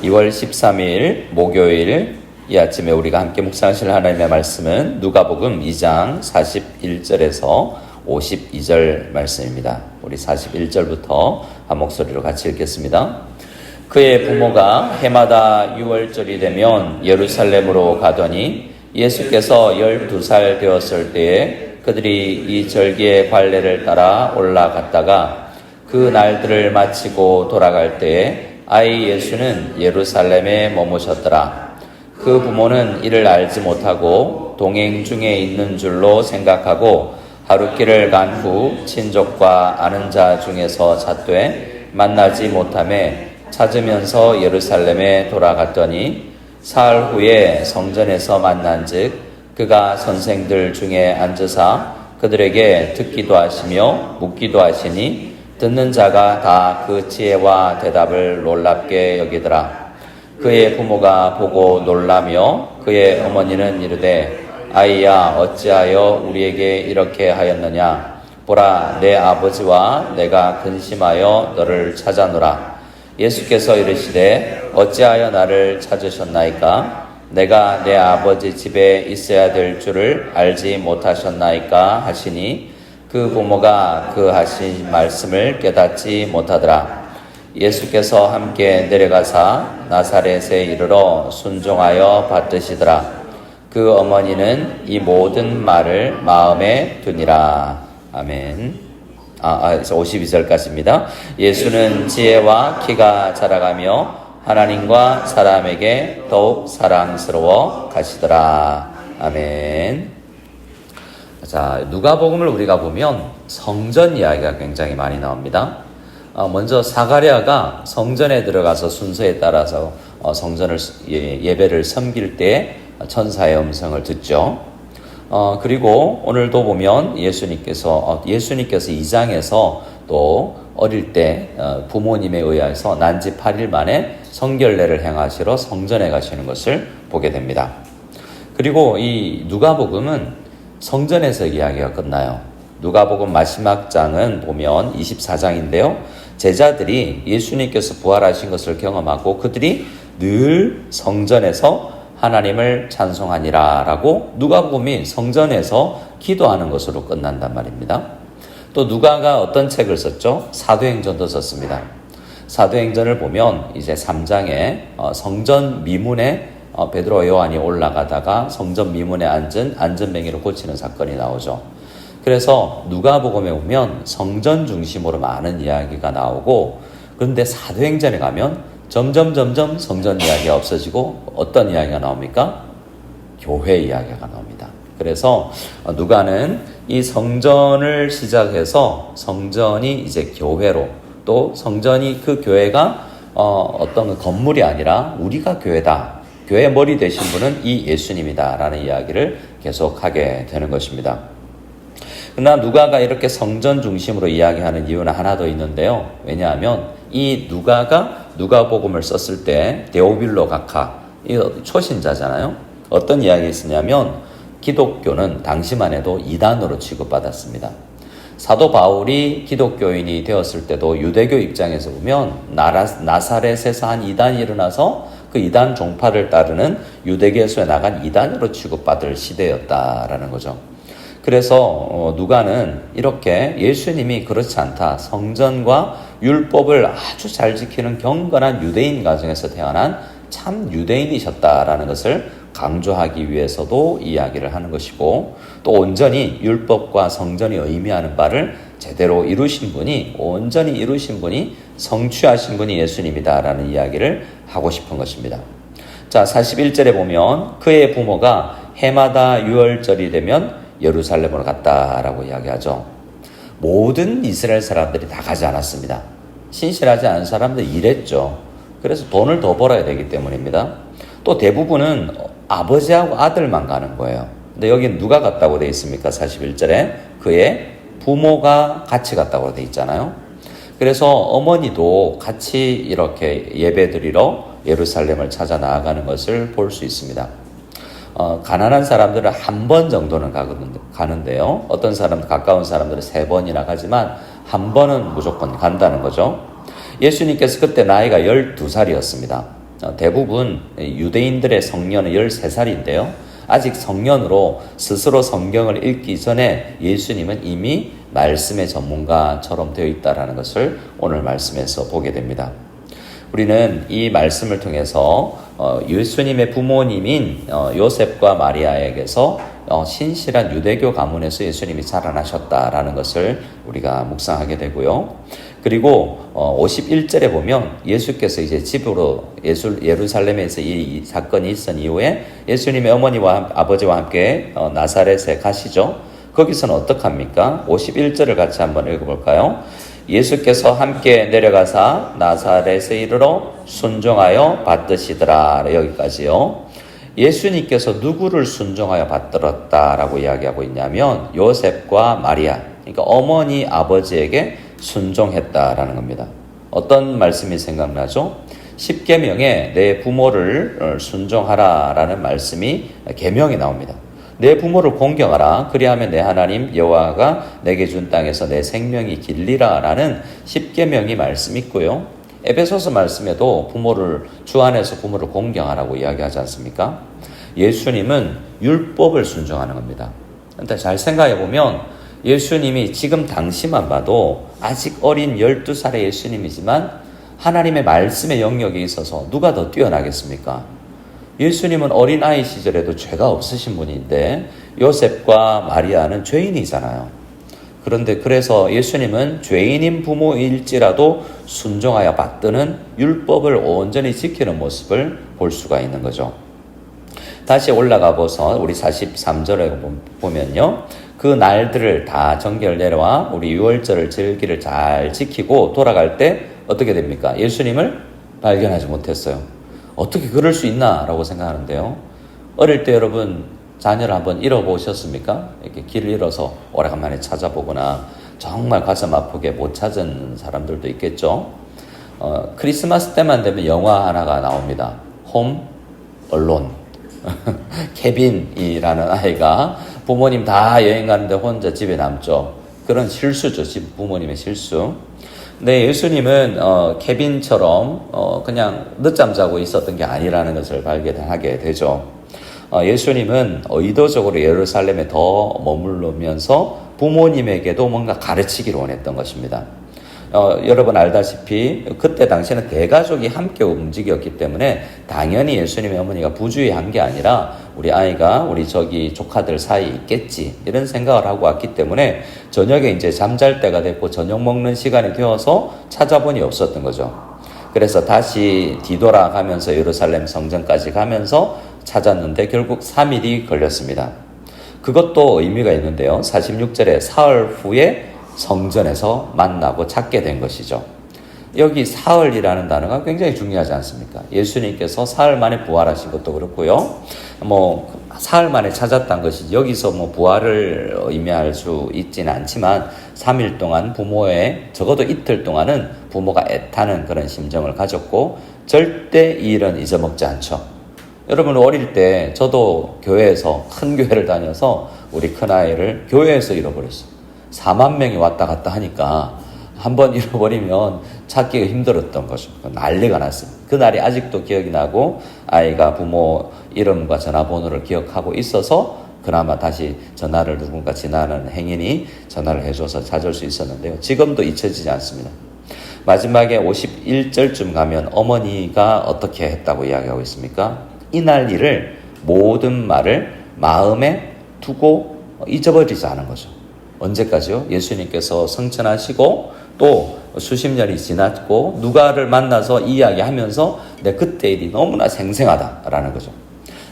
2월 13일 목요일 이 아침에 우리가 함께 묵상하실 하나님의 말씀은 누가복음 2장 41절에서 52절 말씀입니다. 우리 41절부터 한 목소리로 같이 읽겠습니다. 그의 부모가 해마다 6월절이 되면 예루살렘으로 가더니 예수께서 12살 되었을 때에 그들이 이 절기의 관례를 따라 올라갔다가 그 날들을 마치고 돌아갈 때에 아이 예수는 예루살렘에 머무셨더라. 그 부모는 이를 알지 못하고 동행 중에 있는 줄로 생각하고 하룻길을 간 후 친족과 아는 자 중에서 찾되 만나지 못하매 찾으면서 예루살렘에 돌아갔더니 사흘 후에 성전에서 만난즉 그가 선생들 중에 앉으사 그들에게 듣기도 하시며 묻기도 하시니 듣는 자가 다 그 지혜와 대답을 놀랍게 여기더라. 그의 부모가 보고 놀라며 그의 어머니는 이르되 아이야 어찌하여 우리에게 이렇게 하였느냐. 보라 내 아버지와 내가 근심하여 너를 찾아노라. 예수께서 이르시되 어찌하여 나를 찾으셨나이까. 내가 내 아버지 집에 있어야 될 줄을 알지 못하셨나이까 하시니 그 부모가 그 하신 말씀을 깨닫지 못하더라. 예수께서 함께 내려가사 나사렛에 이르러 순종하여 받드시더라. 그 어머니는 이 모든 말을 마음에 두니라. 아멘. 52절까지입니다. 예수는 지혜와 키가 자라가며 하나님과 사람에게 더욱 사랑스러워 가시더라. 아멘. 자, 누가복음을 우리가 보면 성전 이야기가 굉장히 많이 나옵니다. 먼저 사가랴가 성전에 들어가서 순서에 따라서 성전을 예배를 섬길 때 천사의 음성을 듣죠. 그리고 오늘도 보면 예수님께서 2장에서 또 어릴 때 부모님에 의해서 난지 8일 만에 성결례를 행하시러 성전에 가시는 것을 보게 됩니다. 그리고 이 누가복음은 성전에서 이야기가 끝나요. 누가복음 마지막 장은 보면 24장인데요. 제자들이 예수님께서 부활하신 것을 경험하고 그들이 늘 성전에서 하나님을 찬송하니라 라고 누가복음이 성전에서 기도하는 것으로 끝난단 말입니다. 또 누가가 어떤 책을 썼죠? 사도행전도 썼습니다. 사도행전을 보면 이제 3장에 성전 미문에 베드로 요한이 올라가다가 성전 미문에 앉은 안전뱅이를 고치는 사건이 나오죠. 그래서 누가복음에 보면 성전 중심으로 많은 이야기가 나오고, 그런데 사도행전에 가면 점점 성전 이야기가 없어지고 어떤 이야기가 나옵니까? 교회 이야기가 나옵니다. 그래서 누가는 이 성전을 시작해서 성전이 이제 교회로, 또 성전이 그 교회가 어떤 건물이 아니라 우리가 교회다. 교회 머리 되신 분은 이 예수님이다 라는 이야기를 계속하게 되는 것입니다. 그러나 누가가 이렇게 성전 중심으로 이야기하는 이유는 하나 더 있는데요. 왜냐하면 이 누가가 누가복음을 썼을 때 데오빌로 각하, 이 초신자잖아요. 어떤 이야기가 있었냐면 기독교는 당시만 해도 이단으로 취급받았습니다. 사도 바울이 기독교인이 되었을 때도 유대교 입장에서 보면 나사렛에서 한 이단이 일어나서 그 이단 종파를 따르는 유대교에서 나간 이단으로 취급받을 시대였다라는 거죠. 그래서 누가는 이렇게 예수님이 그렇지 않다. 성전과 율법을 아주 잘 지키는 경건한 유대인 가정에서 태어난 참 유대인이셨다라는 것을 강조하기 위해서도 이야기를 하는 것이고, 또 온전히 율법과 성전이 의미하는 바를 제대로 이루신 분이, 온전히 이루신 분이, 성취하신 분이 예수님이다라는 이야기를 하고 싶은 것입니다. 자, 41절에 보면 그의 부모가 해마다 6월절이 되면 예루살렘으로 갔다라고 이야기하죠. 모든 이스라엘 사람들이 다 가지 않았습니다. 신실하지 않은 사람들이 일했죠. 그래서 돈을 더 벌어야 되기 때문입니다. 또 대부분은 아버지하고 아들만 가는 거예요. 근데 여기는 누가 갔다고 되어 있습니까? 41절에 그의 부모가 같이 갔다고 되어 있잖아요. 그래서 어머니도 같이 이렇게 예배드리러 예루살렘을 찾아 나아가는 것을 볼 수 있습니다. 가난한 사람들은 한 번 정도는 가는데요. 어떤 사람, 가까운 사람들은 3번이나 가지만 한 번은 무조건 간다는 거죠. 예수님께서 그때 나이가 12살이었습니다. 대부분 유대인들의 성년은 13살인데요. 아직 성년으로 스스로 성경을 읽기 전에 예수님은 이미 말씀의 전문가처럼 되어 있다는 것을 오늘 말씀에서 보게 됩니다. 우리는 이 말씀을 통해서 예수님의 부모님인 요셉과 마리아에게서 신실한 유대교 가문에서 예수님이 자라나셨다라는 것을 우리가 묵상하게 되고요. 그리고 51절에 보면 예수께서 이제 집으로 예루살렘에서 이 사건이 있은 이후에 예수님의 어머니와 아버지와 함께 나사렛에 가시죠. 거기서는 어떡합니까? 51절을 같이 한번 읽어볼까요? 예수께서 함께 내려가사 나사렛에 이르러 순종하여 받드시더라. 여기까지요. 예수님께서 누구를 순종하여 받들었다라고 이야기하고 있냐면 요셉과 마리아, 그러니까 어머니 아버지에게 순종했다라는 겁니다. 어떤 말씀이 생각나죠? 십계명에 내 부모를 순종하라라는 말씀이 계명이 나옵니다. 내 부모를 공경하라. 그리하면 내 하나님 여호와가 내게 준 땅에서 내 생명이 길리라라는 십계명이 말씀 있고요. 에베소서 말씀에도 주 안에서 부모를 공경하라고 이야기하지 않습니까? 예수님은 율법을 순종하는 겁니다. 근데 잘 생각해 보면 예수님이 지금 당시만 봐도 아직 어린 12살의 예수님이지만 하나님의 말씀의 영역에 있어서 누가 더 뛰어나겠습니까? 예수님은 어린아이 시절에도 죄가 없으신 분인데 요셉과 마리아는 죄인이잖아요. 그런데 그래서 예수님은 죄인인 부모일지라도 순종하여 받드는 율법을 온전히 지키는 모습을 볼 수가 있는 거죠. 다시 올라가 보서 우리 43절에 보면요. 그 날들을 다 정결 내려와 우리 유월절을 절기를 잘 지키고 돌아갈 때 어떻게 됩니까? 예수님을 발견하지 못했어요. 어떻게 그럴 수 있나 라고 생각하는데요. 어릴 때 여러분 자녀를 한번 잃어보셨습니까? 이렇게 길을 잃어서 오래간만에 찾아보거나 정말 가슴 아프게 못 찾은 사람들도 있겠죠. 크리스마스 때만 되면 영화 하나가 나옵니다. 홈 얼론. 케빈이라는 아이가 부모님 다 여행 가는데 혼자 집에 남죠. 그런 실수죠. 부모님의 실수. 네, 예수님은 케빈처럼 그냥 늦잠 자고 있었던 게 아니라는 것을 발견하게 되죠. 예수님은 의도적으로 예루살렘에 더 머무르면서 부모님에게도 뭔가 가르치기를 원했던 것입니다. 여러분 알다시피 그때 당시에는 대가족이 함께 움직였기 때문에 당연히 예수님의 어머니가 부주의한 게 아니라 우리 아이가 우리 조카들 사이에 있겠지 이런 생각을 하고 왔기 때문에 저녁에 이제 잠잘 때가 됐고 저녁 먹는 시간이 되어서 찾아보니 없었던 거죠. 그래서 다시 뒤돌아가면서 예루살렘 성전까지 가면서 찾았는데 결국 3일이 걸렸습니다. 그것도 의미가 있는데요. 46절에 사흘 후에 성전에서 만나고 찾게 된 것이죠. 여기 사흘이라는 단어가 굉장히 중요하지 않습니까? 예수님께서 사흘 만에 부활하신 것도 그렇고요. 사흘 만에 찾았다는 것이 여기서 부활을 의미할 수 있지는 않지만 3일 동안 부모의 적어도 이틀 동안은 부모가 애타는 그런 심정을 가졌고 절대 이 일은 잊어먹지 않죠. 여러분 어릴 때 저도 교회에서 큰 교회를 다녀서 우리 큰아이를 교회에서 잃어버렸어요. 4만 명이 왔다 갔다 하니까 한번 잃어버리면 찾기가 힘들었던 거죠. 난리가 났어요. 그날이 아직도 기억이 나고 아이가 부모 이름과 전화번호를 기억하고 있어서 그나마 다시 전화를 누군가 지나는 행인이 전화를 해줘서 찾을 수 있었는데요. 지금도 잊혀지지 않습니다. 마지막에 51절쯤 가면 어머니가 어떻게 했다고 이야기하고 있습니까? 이날 일을 모든 말을 마음에 두고 잊어버리지 않은 거죠. 언제까지요? 예수님께서 성천하시고 또 수십 년이 지났고 누가를 만나서 이야기하면서 내 그때 일이 너무나 생생하다라는 거죠.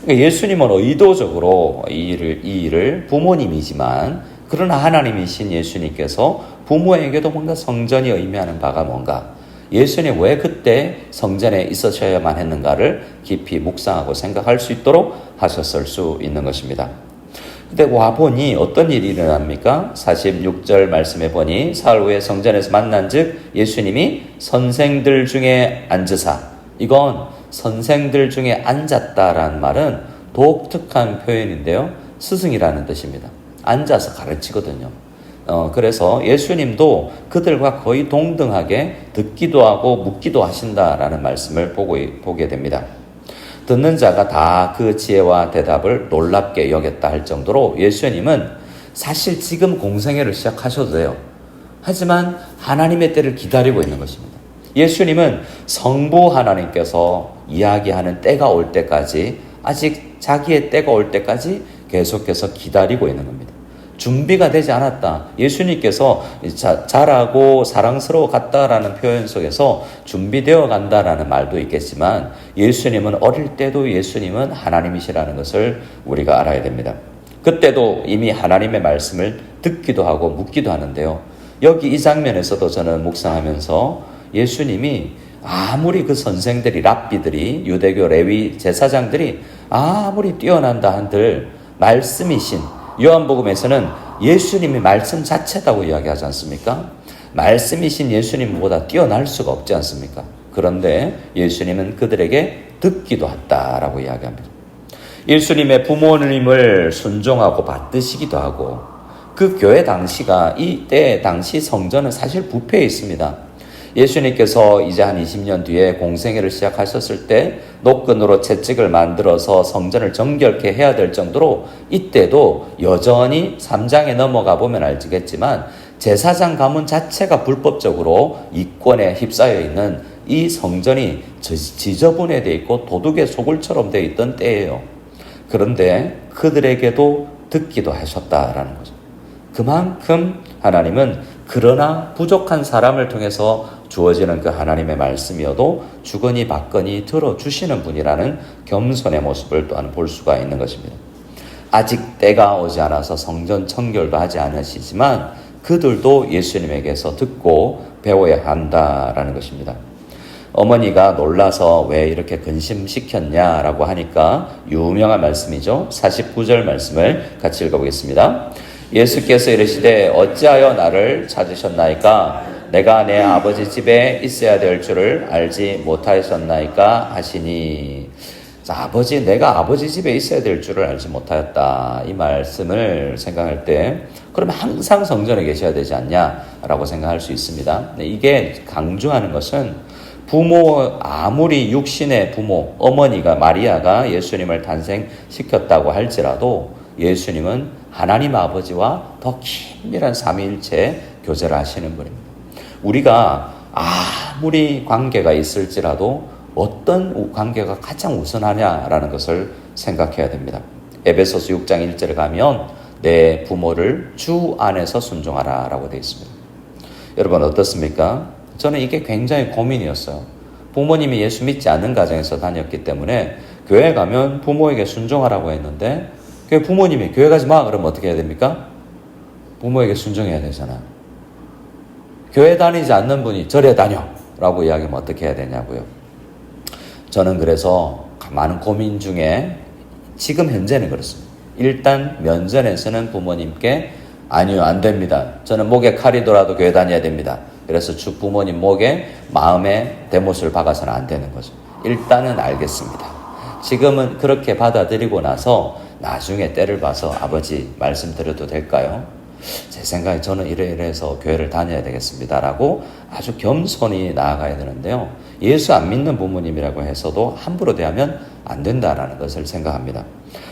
그러니까 예수님은 의도적으로 이 일을 부모님이지만 그러나 하나님이신 예수님께서 부모에게도 뭔가 성전이 의미하는 바가 뭔가 예수님 왜 그때 성전에 있으셔야만 했는가를 깊이 묵상하고 생각할 수 있도록 하셨을 수 있는 것입니다. 근데 와보니 어떤 일이 일어납니까? 46절 말씀해 보니 사흘 후에 성전에서 만난 즉 예수님이 선생들 중에 앉으사, 이건 선생들 중에 앉았다라는 말은 독특한 표현인데요. 스승이라는 뜻입니다. 앉아서 가르치거든요. 그래서 예수님도 그들과 거의 동등하게 듣기도 하고 묻기도 하신다라는 말씀을 보게 됩니다. 듣는 자가 다 그 지혜와 대답을 놀랍게 여겼다 할 정도로 예수님은 사실 지금 공생애를 시작하셔도 돼요. 하지만 하나님의 때를 기다리고 있는 것입니다. 예수님은 성부 하나님께서 이야기하는 때가 올 때까지, 아직 자기의 때가 올 때까지 계속해서 기다리고 있는 겁니다. 준비가 되지 않았다. 예수님께서 자라고 사랑스러워 갔다라는 표현 속에서 준비되어 간다라는 말도 있겠지만, 예수님은 어릴 때도 예수님은 하나님이시라는 것을 우리가 알아야 됩니다. 그때도 이미 하나님의 말씀을 듣기도 하고 묻기도 하는데요. 여기 이 장면에서도 저는 묵상하면서 예수님이 아무리 그 선생들이, 랍비들이, 유대교 레위 제사장들이 아무리 뛰어난다 한들 말씀이신, 요한복음에서는 예수님이 말씀 자체다고 이야기하지 않습니까? 말씀이신 예수님보다 뛰어날 수가 없지 않습니까? 그런데 예수님은 그들에게 듣기도 했다라고 이야기합니다. 예수님의 부모님을 순종하고 받드시기도 하고, 그 교회 당시가, 이때 당시 성전은 사실 부패해 있습니다. 예수님께서 이제 한 20년 뒤에 공생애를 시작하셨을 때 노끈으로 채찍을 만들어서 성전을 정결케 해야 될 정도로 이때도 여전히 3장에 넘어가 보면 알지겠지만 제사장 가문 자체가 불법적으로 이권에 휩싸여 있는 이 성전이 지저분해 있고 도둑의 소굴처럼 되어 있던 때예요. 그런데 그들에게도 듣기도 하셨다라는 거죠. 그만큼 하나님은 그러나 부족한 사람을 통해서 주어지는 그 하나님의 말씀이어도 주거니 받거니 들어주시는 분이라는 겸손의 모습을 또한 볼 수가 있는 것입니다. 아직 때가 오지 않아서 성전 청결도 하지 않으시지만 그들도 예수님에게서 듣고 배워야 한다라는 것입니다. 어머니가 놀라서 왜 이렇게 근심시켰냐라고 하니까 유명한 말씀이죠. 49절 말씀을 같이 읽어보겠습니다. 예수께서 이르시되 어찌하여 나를 찾으셨나이까? 내가 내 아버지 집에 있어야 될 줄을 알지 못하셨나이까 하시니. 자, 내가 아버지 집에 있어야 될 줄을 알지 못하였다. 이 말씀을 생각할 때 그러면 항상 성전에 계셔야 되지 않냐라고 생각할 수 있습니다. 이게 강조하는 것은 아무리 육신의 부모, 어머니가 마리아가 예수님을 탄생시켰다고 할지라도 예수님은 하나님 아버지와 더 긴밀한 삼위일체 교제를 하시는 분입니다. 우리가 아무리 관계가 있을지라도 어떤 관계가 가장 우선하냐라는 것을 생각해야 됩니다. 에베소서 6장 1절에 가면 내 부모를 주 안에서 순종하라 라고 되어 있습니다. 여러분 어떻습니까? 저는 이게 굉장히 고민이었어요. 부모님이 예수 믿지 않는 가정에서 다녔기 때문에 교회 가면 부모에게 순종하라고 했는데 부모님이 교회 가지 마 그러면 어떻게 해야 됩니까? 부모에게 순종해야 되잖아요. 교회 다니지 않는 분이 절에 다녀 라고 이야기하면 어떻게 해야 되냐고요. 저는 그래서 많은 고민 중에 지금 현재는 그렇습니다. 일단 면전에서는 부모님께 아니요 안 됩니다. 저는 목에 칼이 돌아도 교회 다녀야 됩니다. 그래서 부모님 목에 마음에 대못을 박아서는 안 되는 거죠. 일단은 알겠습니다. 지금은 그렇게 받아들이고 나서 나중에 때를 봐서 아버지 말씀 드려도 될까요? 제 생각에 저는 이래서 교회를 다녀야 되겠습니다 라고 아주 겸손히 나아가야 되는데요. 예수 안 믿는 부모님이라고 해서도 함부로 대하면 안 된다라는 것을 생각합니다.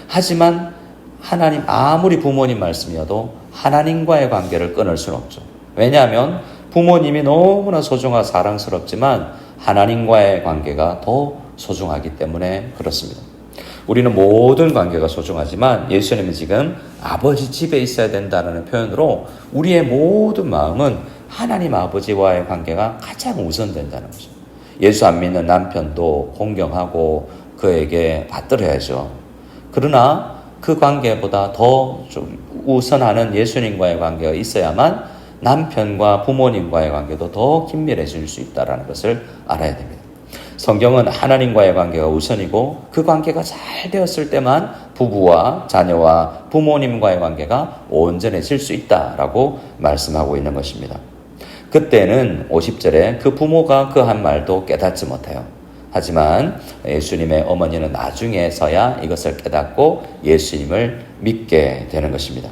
하지만 하나님 아무리 부모님 말씀이어도 하나님과의 관계를 끊을 수는 없죠. 왜냐하면 부모님이 너무나 소중하고 사랑스럽지만 하나님과의 관계가 더 소중하기 때문에 그렇습니다. 우리는 모든 관계가 소중하지만 예수님은 지금 아버지 집에 있어야 된다는 표현으로 우리의 모든 마음은 하나님 아버지와의 관계가 가장 우선된다는 거죠. 예수 안 믿는 남편도 공경하고 그에게 받들어야죠. 그러나 그 관계보다 더 좀 우선하는 예수님과의 관계가 있어야만 남편과 부모님과의 관계도 더 긴밀해질 수 있다는 것을 알아야 됩니다. 성경은 하나님과의 관계가 우선이고 그 관계가 잘 되었을 때만 부부와 자녀와 부모님과의 관계가 온전해질 수 있다라고 말씀하고 있는 것입니다. 그때는 50절에 그 부모가 그 한 말도 깨닫지 못해요. 하지만 예수님의 어머니는 나중에서야 이것을 깨닫고 예수님을 믿게 되는 것입니다.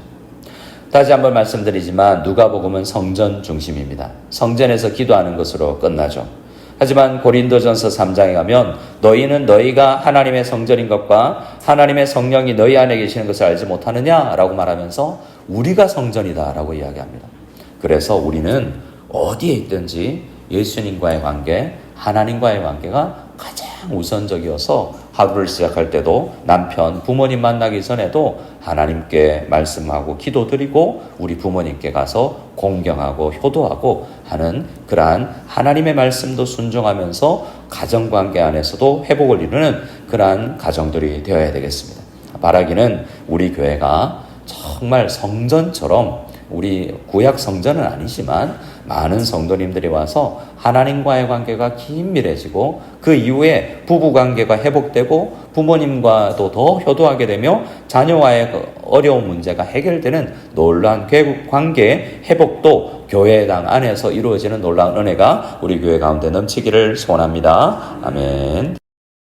다시 한번 말씀드리지만 누가복음은 성전 중심입니다. 성전에서 기도하는 것으로 끝나죠. 하지만 고린도전서 3장에 가면 너희는 너희가 하나님의 성전인 것과 하나님의 성령이 너희 안에 계시는 것을 알지 못하느냐라고 말하면서 우리가 성전이다라고 이야기합니다. 그래서 우리는 어디에 있든지 예수님과의 관계, 하나님과의 관계가 가장 우선적이어서 하루를 시작할 때도 남편, 부모님 만나기 전에도 하나님께 말씀하고 기도드리고 우리 부모님께 가서 공경하고 효도하고 하는 그러한 하나님의 말씀도 순종하면서 가정관계 안에서도 회복을 이루는 그러한 가정들이 되어야 되겠습니다. 바라기는 우리 교회가 정말 성전처럼 우리 구약 성전은 아니지만 많은 성도님들이 와서 하나님과의 관계가 긴밀해지고 그 이후에 부부관계가 회복되고 부모님과도 더 효도하게 되며 자녀와의 어려운 문제가 해결되는 놀라운 관계 회복도 교회당 안에서 이루어지는 놀라운 은혜가 우리 교회 가운데 넘치기를 소원합니다. 아멘.